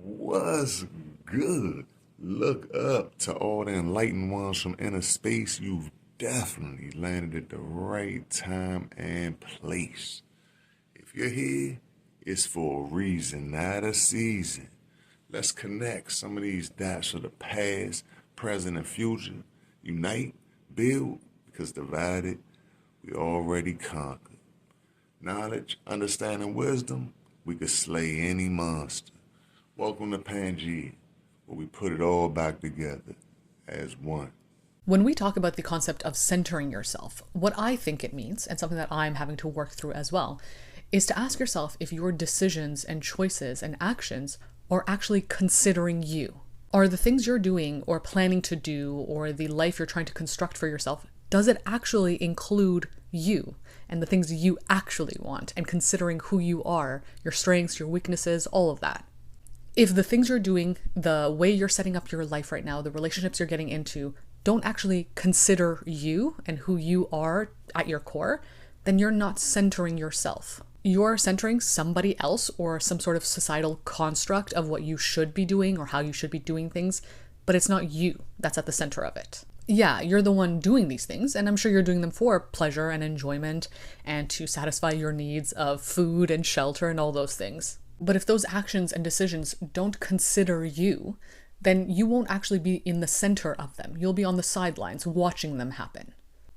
What's good? Look up to all the enlightened ones from inner space. You've definitely landed at the right time and place. If you're here, it's for a reason, not a season. Let's connect some of these dots of the past, present, and future. Unite, build, because divided, we already conquered. Knowledge, understanding, wisdom, we could slay any monster. Welcome to Pangea, where we put it all back together as one. When we talk about the concept of centering yourself, what I think it means, and something that I'm having to work through as well, is to ask yourself if your decisions and choices and actions are actually considering you. Are the things you're doing or planning to do or the life you're trying to construct for yourself, does it actually include you and the things you actually want and considering who you are, your strengths, your weaknesses, all of that? If the things you're doing, the way you're setting up your life right now, the relationships you're getting into, don't actually consider you and who you are at your core, then you're not centering yourself. You're centering somebody else or some sort of societal construct of what you should be doing or how you should be doing things, but it's not you that's at the center of it. Yeah, you're the one doing these things, and I'm sure you're doing them for pleasure and enjoyment and to satisfy your needs of food and shelter and all those things. But if those actions and decisions don't consider you, then you won't actually be in the center of them. You'll be on the sidelines watching them happen.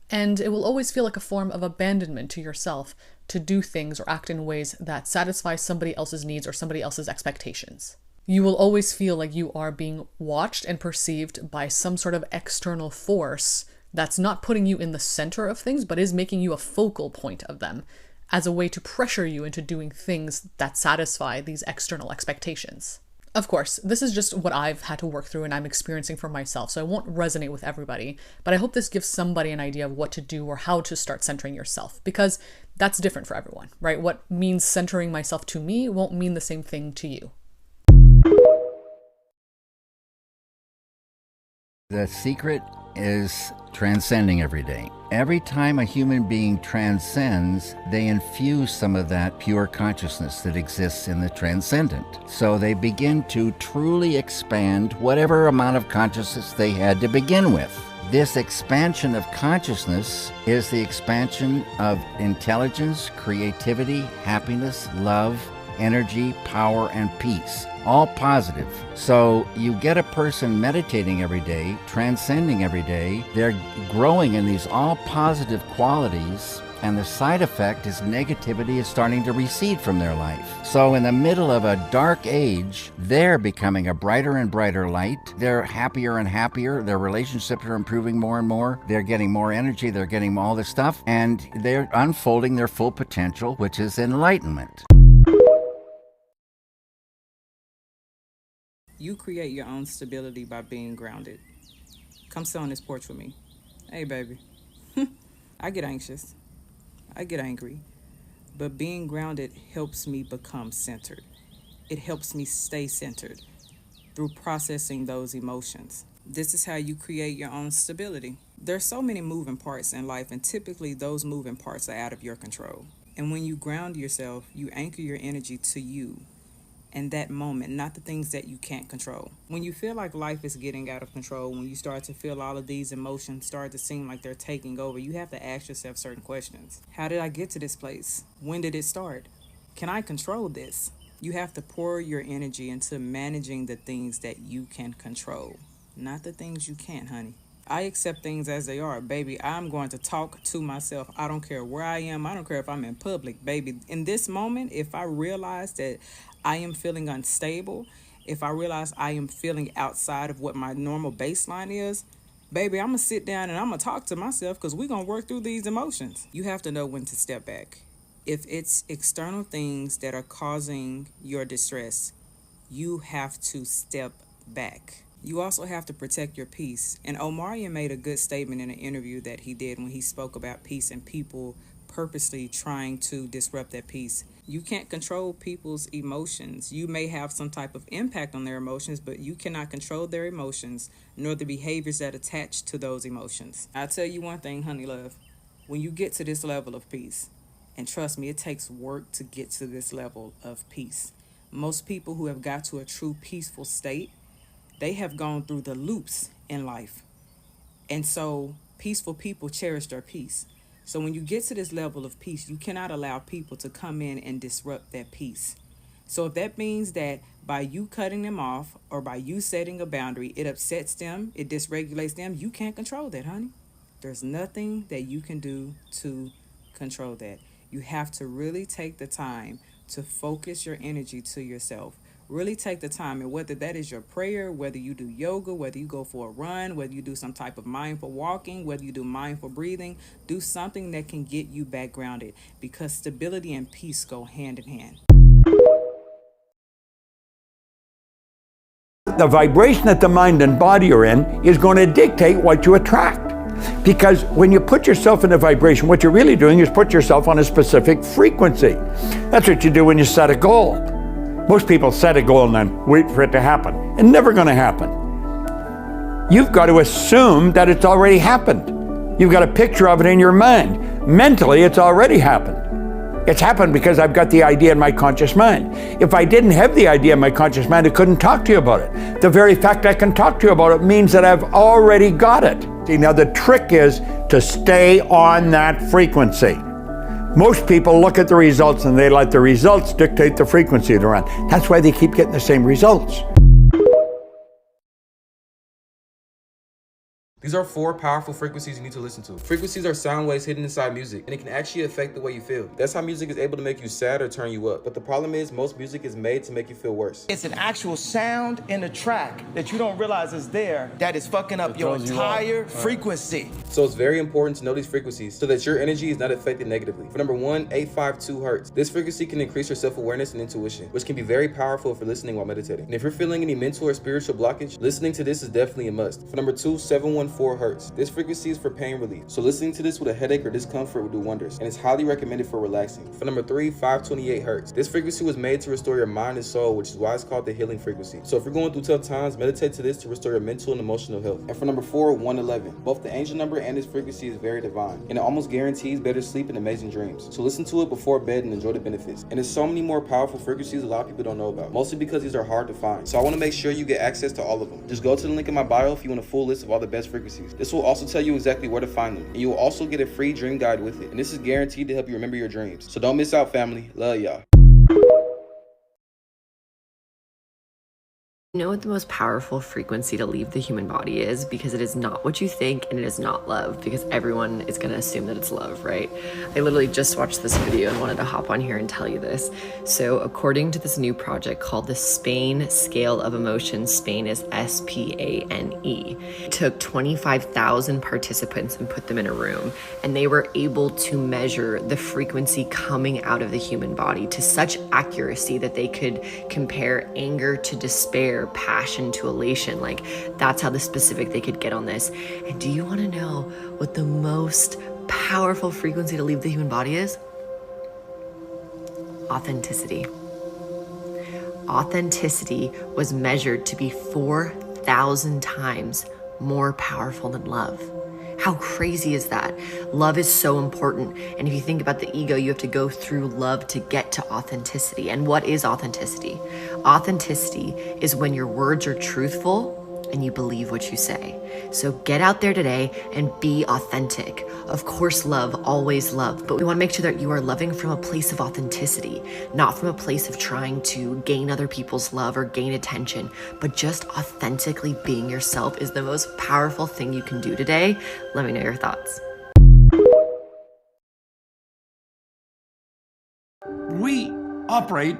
And it will always feel like a form of abandonment to yourself to do things or act in ways that satisfy somebody else's needs or somebody else's expectations. You will always feel like you are being watched and perceived by some sort of external force that's not putting you in the center of things, but is making you a focal point of them as a way to pressure you into doing things that satisfy these external expectations. Of course, this is just what I've had to work through and I'm experiencing for myself, so it won't resonate with everybody, but I hope this gives somebody an idea of what to do or how to start centering yourself, because that's different for everyone, right? What means centering myself to me won't mean the same thing to you. The secret is transcending every day. Every time a human being transcends, they infuse some of that pure consciousness that exists in the transcendent. So they begin to truly expand whatever amount of consciousness they had to begin with. This expansion of consciousness is the expansion of intelligence, creativity, happiness, love, energy, power, and peace. All positive. So you get a person meditating every day, transcending every day, they're growing in these all positive qualities, and the side effect is negativity is starting to recede from their life. So in the middle of a dark age, they're becoming a brighter and brighter light. They're happier and happier. Their relationships are improving more and more. They're getting more energy. They're getting all this stuff, and they're unfolding their full potential, which is enlightenment. You create your own stability by being grounded. Come sit on this porch with me. Hey, baby. I get anxious. I get angry. But being grounded helps me become centered. It helps me stay centered through processing those emotions. This is how you create your own stability. There's so many moving parts in life, and typically those moving parts are out of your control. And when you ground yourself, you anchor your energy to you and that moment, not the things that you can't control. When you feel like life is getting out of control, when you start to feel all of these emotions start to seem like they're taking over, you have to ask yourself certain questions. How did I get to this place? When did it start? Can I control this? You have to pour your energy into managing the things that you can control, not the things you can't, honey. I accept things as they are, baby. I'm going to talk to myself. I don't care where I am. I don't care if I'm in public, baby. In this moment, if I realize that I am feeling unstable, if I realize I am feeling outside of what my normal baseline is, baby, I'm going to sit down and I'm going to talk to myself, because we're going to work through these emotions. You have to know when to step back. If it's external things that are causing your distress, you have to step back. You also have to protect your peace. And Omarion made a good statement in an interview that he did when he spoke about peace and people purposely trying to disrupt that peace. You can't control people's emotions. You may have some type of impact on their emotions, but you cannot control their emotions nor the behaviors that attach to those emotions. I'll tell you one thing, honey love. When you get to this level of peace, and trust me, it takes work to get to this level of peace. Most people who have got to a true peaceful state, they have gone through the loops in life. And so peaceful people cherish their peace. So when you get to this level of peace, you cannot allow people to come in and disrupt that peace. So if that means that by you cutting them off or by you setting a boundary, it upsets them, it dysregulates them, you can't control that, honey. There's nothing that you can do to control that. You have to really take the time to focus your energy to yourself. Really take the time, and whether that is your prayer, whether you do yoga, whether you go for a run, whether you do some type of mindful walking, whether you do mindful breathing, do something that can get you back grounded, because stability and peace go hand in hand. The vibration that the mind and body are in is going to dictate what you attract. Because when you put yourself in a vibration, what you're really doing is put yourself on a specific frequency. That's what you do when you set a goal. Most people set a goal and then wait for it to happen. It's never going to happen. You've got to assume that it's already happened. You've got a picture of it in your mind. Mentally, it's already happened. It's happened because I've got the idea in my conscious mind. If I didn't have the idea in my conscious mind, I couldn't talk to you about it. The very fact I can talk to you about it means that I've already got it. See, now the trick is to stay on that frequency. Most people look at the results and they let the results dictate the frequency they're on. That's why they keep getting the same results. These are 4 powerful frequencies you need to listen to. Frequencies are sound waves hidden inside music, and it can actually affect the way you feel. That's how music is able to make you sad or turn you up. But the problem is, most music is made to make you feel worse. It's an actual sound in a track that you don't realize is there that is fucking up your entire frequency. So it's very important to know these frequencies so that your energy is not affected negatively. For number 1, 852 hertz. This frequency can increase your self-awareness and intuition, which can be very powerful if you're listening while meditating. And if you're feeling any mental or spiritual blockage, listening to this is definitely a must. For number 2, 714 hertz. This frequency is for pain relief. So listening to this with a headache or discomfort will do wonders, and it's highly recommended for relaxing. For number 3, 528 hertz. This frequency was made to restore your mind and soul, which is why it's called the healing frequency. So if you're going through tough times, meditate to this to restore your mental and emotional health. And for number 4, 111. Both the angel number and this frequency is very divine, and it almost guarantees better sleep and amazing dreams. So listen to it before bed and enjoy the benefits. And there's so many more powerful frequencies a lot of people don't know about, mostly because these are hard to find. So I want to make sure you get access to all of them. Just go to the link in my bio if you want a full list of all the best frequencies. This will also tell you exactly where to find them, and you will also get a free dream guide with it, and this is guaranteed to help you remember your dreams. So don't miss out, family. Love y'all. You know what the most powerful frequency to leave the human body is? Because it is not what you think, and it is not love, because everyone is going to assume that it's love, right? I literally just watched this video and wanted to hop on here and tell you this. So according to this new project called the Spain Scale of Emotions, Spain is S-P-A-N-E, took 25,000 participants and put them in a room, and they were able to measure the frequency coming out of the human body to such accuracy that they could compare anger to despair, passion to elation. Like, that's how the specific they could get on this. And do you want to know what the most powerful frequency to leave the human body is? Authenticity. Authenticity was measured to be 4,000 times more powerful than love. How crazy is that? Love is so important. And if you think about the ego, you have to go through love to get to authenticity. And what is authenticity? Authenticity is when your words are truthful and you believe what you say. So get out there today and be authentic. Of course, love, always love, but we want to make sure that you are loving from a place of authenticity, not from a place of trying to gain other people's love or gain attention, but just authentically being yourself is the most powerful thing you can do today. Let me know your thoughts. We operate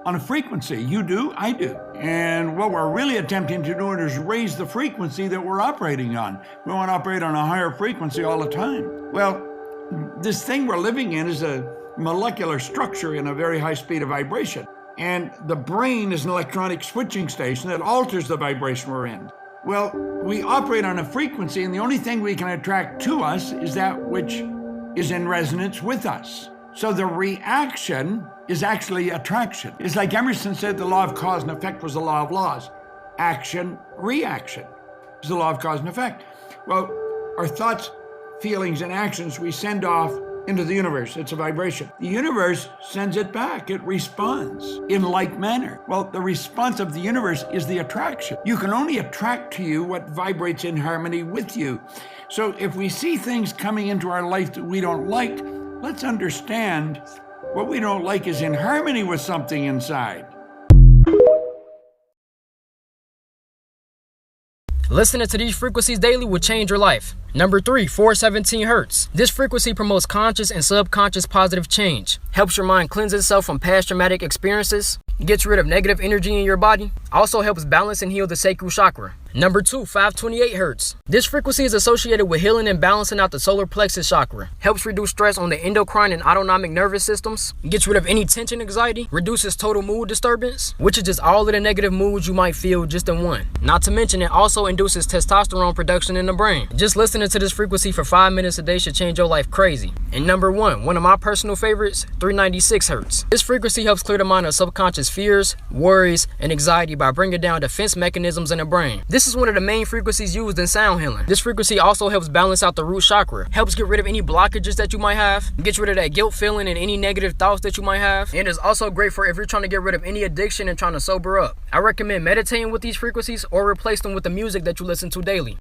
on a frequency. You do, I do. And what we're really attempting to do is raise the frequency that we're operating on. We want to operate on a higher frequency all the time. Well, this thing we're living in is a molecular structure in a very high speed of vibration. And the brain is an electronic switching station that alters the vibration we're in. Well, we operate on a frequency, and the only thing we can attract to us is that which is in resonance with us. So the reaction is actually attraction. It's like Emerson said, the law of cause and effect was the law of laws. Action, reaction is the law of cause and effect. Well, our thoughts, feelings, and actions we send off into the universe. It's a vibration. The universe sends it back. It responds in like manner. Well, the response of the universe is the attraction. You can only attract to you what vibrates in harmony with you. So if we see things coming into our life that we don't like, let's understand what we don't like is in harmony with something inside. Listening to these frequencies daily will change your life. Number 3, 417 Hertz. This frequency promotes conscious and subconscious positive change, helps your mind cleanse itself from past traumatic experiences, gets rid of negative energy in your body, also helps balance and heal the sacral chakra. Number 2, 528 Hertz. This frequency is associated with healing and balancing out the solar plexus chakra, helps reduce stress on the endocrine and autonomic nervous systems, gets rid of any tension anxiety, reduces total mood disturbance, which is just all of the negative moods you might feel just in one. Not to mention it also induces testosterone production in the brain. Just listening to this frequency for 5 minutes a day should change your life crazy. And number 1, one of my personal favorites, 396 Hertz. This frequency helps clear the mind of subconscious fears, worries, and anxiety by bringing down defense mechanisms in the brain. This is one of the main frequencies used in sound healing. This frequency also helps balance out the root chakra, helps get rid of any blockages that you might have, gets rid of that guilt feeling and any negative thoughts that you might have, and is also great for if you're trying to get rid of any addiction and trying to sober up. I recommend meditating with these frequencies or replace them with the music that you listen to daily.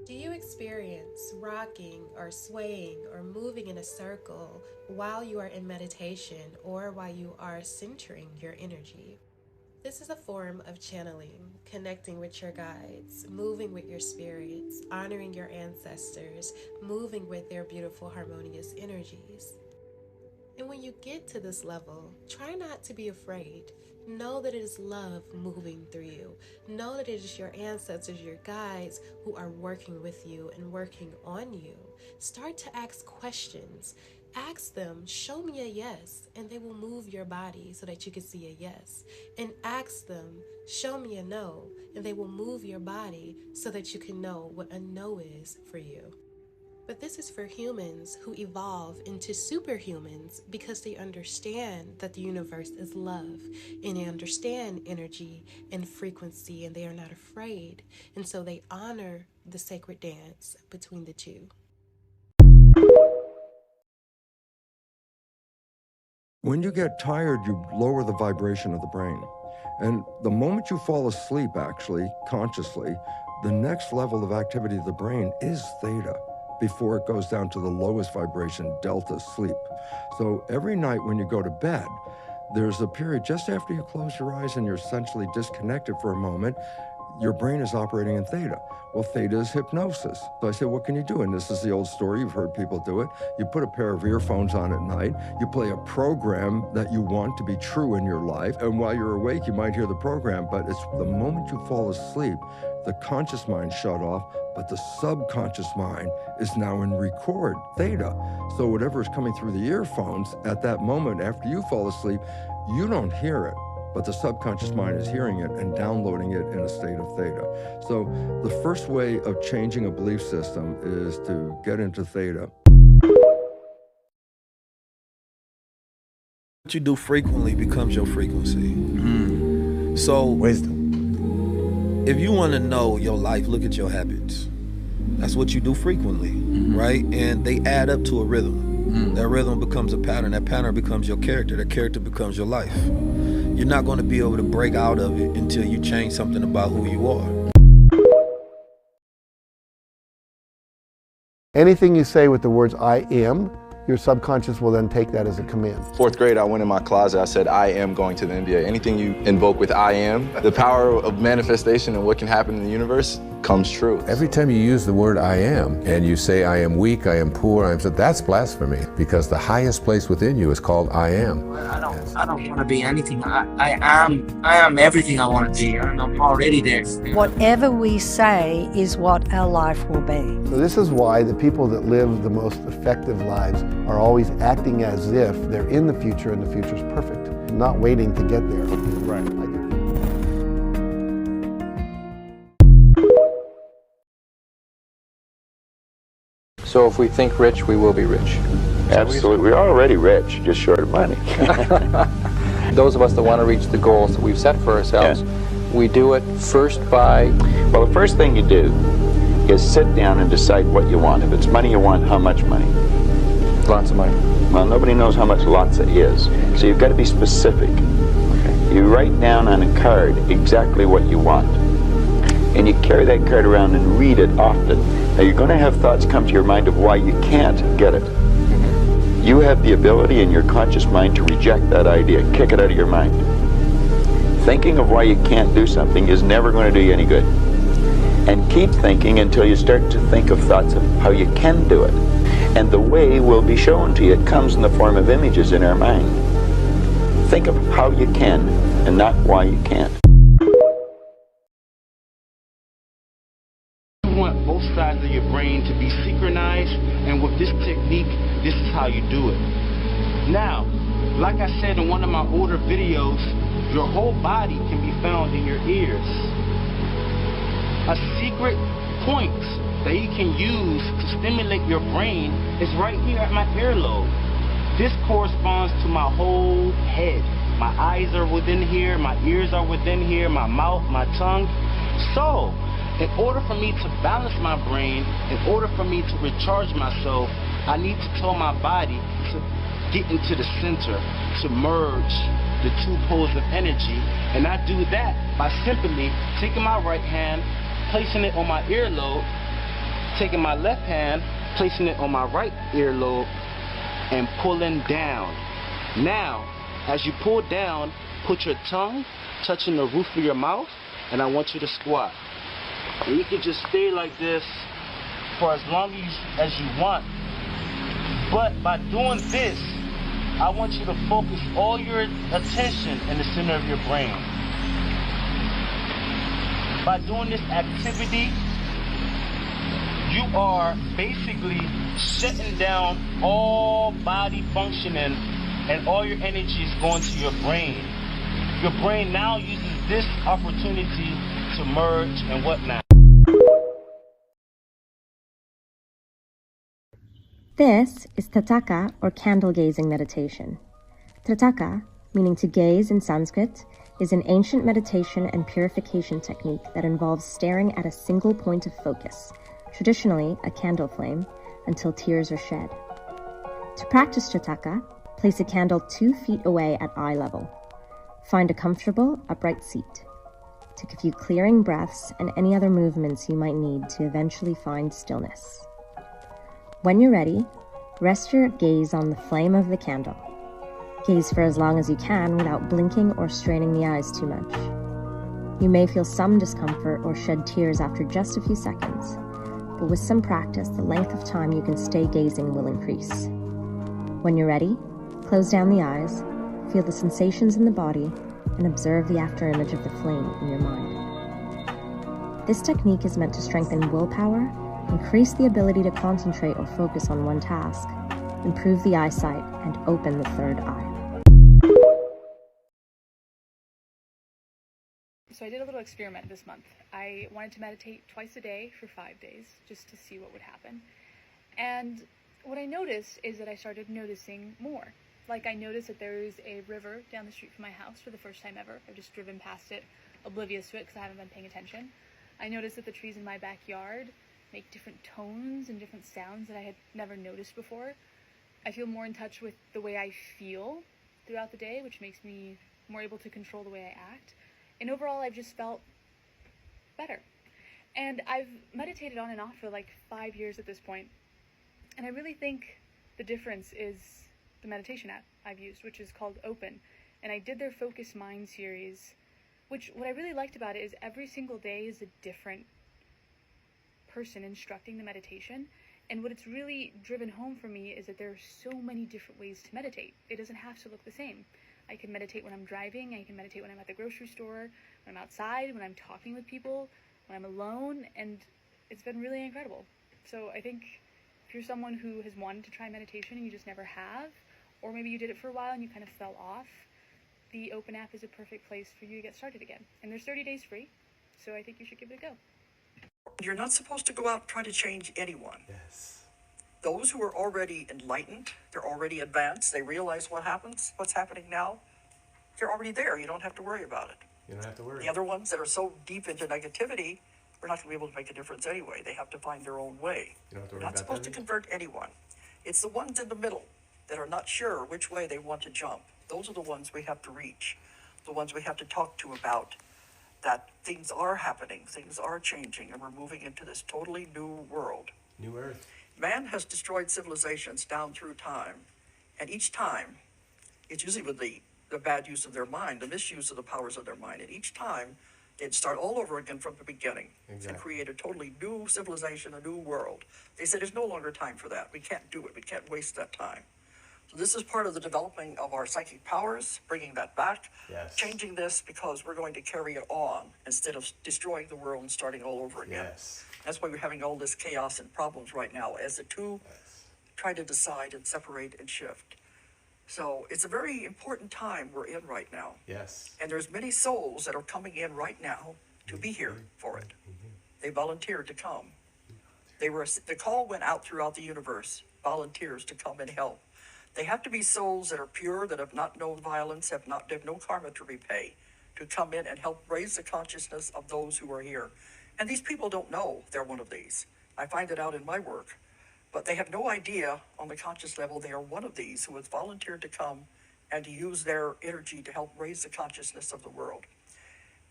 Do you experience rocking or swaying or moving in a circle while you are in meditation or while you are centering your energy? This is a form of channeling, connecting with your guides, moving with your spirits, honoring your ancestors, moving with their beautiful harmonious energies. And when you get to this level, try not to be afraid. Know that it is love moving through you. Know that it is your ancestors, your guides who are working with you and working on you. Start to ask questions. Ask them, show me a yes, and they will move your body so that you can see a yes. And ask them, show me a no, and they will move your body so that you can know what a no is for you. But this is for humans who evolve into superhumans because they understand that the universe is love, and they understand energy and frequency, and they are not afraid. And so they honor the sacred dance between the two. When you get tired, you lower the vibration of the brain. And the moment you fall asleep, actually, consciously, the next level of activity of the brain is theta, before it goes down to the lowest vibration, delta, sleep. So every night when you go to bed, there's a period just after you close your eyes and you're essentially disconnected for a moment, your brain is operating in theta. Well, theta is hypnosis. So I said, what can you do? And this is the old story, you've heard people do it. You put a pair of earphones on at night, you play a program that you want to be true in your life, and while you're awake, you might hear the program, but it's the moment you fall asleep, the conscious mind shut off, but the subconscious mind is now in record, theta. So whatever is coming through the earphones at that moment after you fall asleep, you don't hear it, but the subconscious mind is hearing it and downloading it in a state of theta. So the first way of changing a belief system is to get into theta. What you do frequently becomes your frequency. So wisdom. If you want to know your life, look at your habits. That's what you do frequently, right? And they add up to a rhythm. That rhythm becomes a pattern. That pattern becomes your character. That character becomes your life. You're not going to be able to break out of it until you change something about who you are. Anything you say with the words I am, your subconscious will then take that as a command. 4th grade, I went in my closet, I said, I am going to the NBA. Anything you invoke with I am, the power of manifestation and what can happen in the universe comes true. Every time you use the word I am, and you say I am weak, I am poor, I am so, that's blasphemy, because the highest place within you is called I am. I don't want to be anything. I am everything I want to be, and I'm already there. Whatever we say is what our life will be. So this is why the people that live the most effective lives are always acting as if they're in the future and the future's perfect, not waiting to get there. Right. So if we think rich, we will be rich. Absolutely. We're already rich, just short of money. Those of us that want to reach the goals that we've set for ourselves, we do it first by... Well, the first thing you do is sit down and decide what you want. If it's money you want, how much money? Lots of money. Well, nobody knows how much lots is. So you've got to be specific. Okay. You write down on a card exactly what you want. And you carry that card around and read it often. Now you're going to have thoughts come to your mind of why you can't get it. You have the ability in your conscious mind to reject that idea, kick it out of your mind. Thinking of why you can't do something is never going to do you any good. And keep thinking until you start to think of thoughts of how you can do it. And the way will be shown to you. It comes in the form of images in our mind. Think of how you can and not why you can't. You want both sides of your brain to be synchronized, and with this technique, this is how you do it. Now, like I said in one of my older videos, your whole body can be found in your ears. A secret point that you can use to stimulate your brain is right here at my earlobe. This corresponds to my whole head. My eyes are within here, my ears are within here, my mouth, my tongue. So, in order for me to balance my brain, in order for me to recharge myself, I need to tell my body to get into the center, to merge the two poles of energy. And I do that by simply taking my right hand, placing it on my earlobe, taking my left hand, placing it on my right earlobe, and pulling down. Now, as you pull down, put your tongue touching the roof of your mouth, and I want you to squat. And you can just stay like this for as long as you want. But by doing this, I want you to focus all your attention in the center of your brain. By doing this activity, you are basically shutting down all body functioning, and all your energy is going to your brain. Your brain now uses this opportunity to merge and whatnot. This is Trataka, or candle gazing meditation. Trataka, meaning to gaze in Sanskrit, is an ancient meditation and purification technique that involves staring at a single point of focus, traditionally a candle flame, until tears are shed. To practice Trataka, place a candle 2 feet away at eye level. Find a comfortable, upright seat. Take a few clearing breaths and any other movements you might need to eventually find stillness. When you're ready, rest your gaze on the flame of the candle. Gaze for as long as you can without blinking or straining the eyes too much. You may feel some discomfort or shed tears after just a few seconds, but with some practice, the length of time you can stay gazing will increase. When you're ready, close down the eyes, feel the sensations in the body, and observe the afterimage of the flame in your mind. This technique is meant to strengthen willpower, increase the ability to concentrate or focus on one task, improve the eyesight, and open the third eye. So I did a little experiment this month. I wanted to meditate twice a day for 5 days, just to see what would happen. And what I noticed is that I started noticing more. Like, I noticed that there's a river down the street from my house for the first time ever. I've just driven past it, oblivious to it because I haven't been paying attention. I noticed that the trees in my backyard make different tones and different sounds that I had never noticed before. I feel more in touch with the way I feel throughout the day, which makes me more able to control the way I act. And overall, I've just felt better. And I've meditated on and off for like 5 years at this point. And I really think the difference is the meditation app I've used, which is called Open. And I did their Focus Mind series, which what I really liked about it is every single day is a different person instructing the meditation. And what it's really driven home for me is that there are so many different ways to meditate. It doesn't have to look the same. I can meditate when I'm driving, I can meditate when I'm at the grocery store, when I'm outside, when I'm talking with people, when I'm alone, and it's been really incredible. So I think if you're someone who has wanted to try meditation and you just never have, or maybe you did it for a while and you kind of fell off, the Open app is a perfect place for you to get started again. And there's 30 days free, so I think you should give it a go. You're not supposed to go out and try to change anyone. Yes. Those who are already enlightened, they're already advanced, they realize what's happening now, they're already there. You don't have to worry about it. You don't have to worry. The other ones that are so deep into negativity, we're not going to be able to make a difference anyway. They have to find their own way. You don't have to We're worry not about supposed that. to convert anyone. It's the ones in the middle that are not sure which way they want to jump. Those are the ones we have to reach, the ones we have to talk to about that things are happening, things are changing, and we're moving into this totally new world. New Earth. Man has destroyed civilizations down through time, and each time, it's usually with the bad use of their mind, the misuse of the powers of their mind, and each time, they'd start all over again from the beginning and create a totally new civilization, a new world. They said there's no longer time for that. We can't do it. We can't waste that time. So this is part of the developing of our psychic powers, bringing that back, changing this because we're going to carry it on instead of destroying the world and starting all over again. That's why we're having all this chaos and problems right now as the two try to decide and separate and shift. So it's a very important time we're in right now. Yes. And there's many souls that are coming in right now to be here for it. They volunteered to come. The call went out throughout the universe, volunteers to come and help. They have to be souls that are pure, that have not known violence, have no karma to repay, to come in and help raise the consciousness of those who are here. And these people don't know they're one of these. I find it out in my work. But they have no idea on the conscious level they are one of these who has volunteered to come and to use their energy to help raise the consciousness of the world.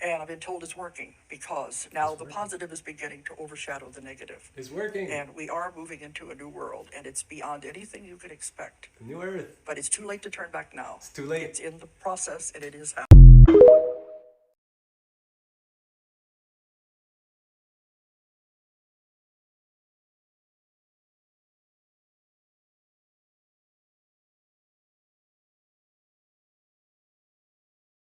And I've been told it's working because now the positive is beginning to overshadow the negative. It's working. And we are moving into a new world, and it's beyond anything you could expect. New Earth. But it's too late to turn back now. It's too late. It's in the process, and it is happening.